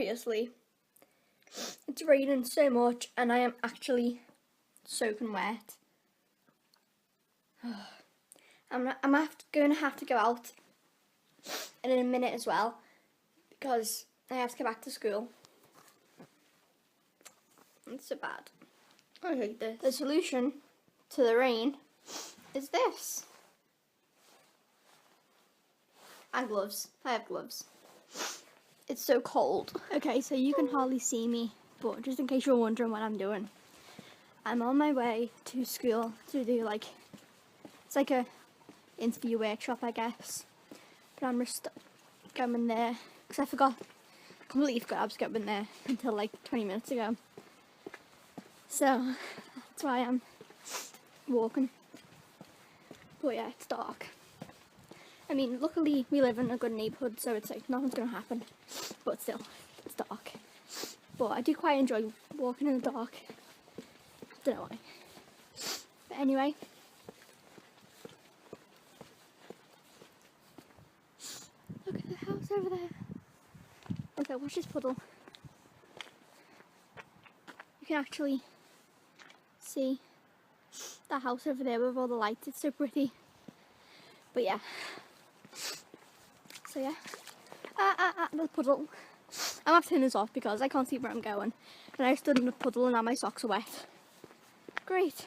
seriously, it's raining so much and I am actually soaking wet. I'm going to have to go out in a minute as well because I have to go back to school. It's so bad. I hate this. The solution to the rain is this. And gloves. I have gloves. It's so cold. Okay, so you can hardly see me, but just in case you're wondering what I'm doing, I'm on my way to school to do it's like a interview workshop, I guess. But I'm just going there because I completely forgot I was going there until like 20 minutes ago. So that's why I'm walking. But yeah, it's dark. I mean, luckily we live in a good neighbourhood, so it's like nothing's going to happen. But still, it's dark. But I do quite enjoy walking in the dark. Don't know why. But anyway. Look at the house over there. Okay, watch this puddle. You can actually see the house over there with all the lights. It's so pretty. But yeah. So yeah. The puddle. I'm have to turn this off because I can't see where I'm going. And I stood in the puddle and now my socks are wet. Great.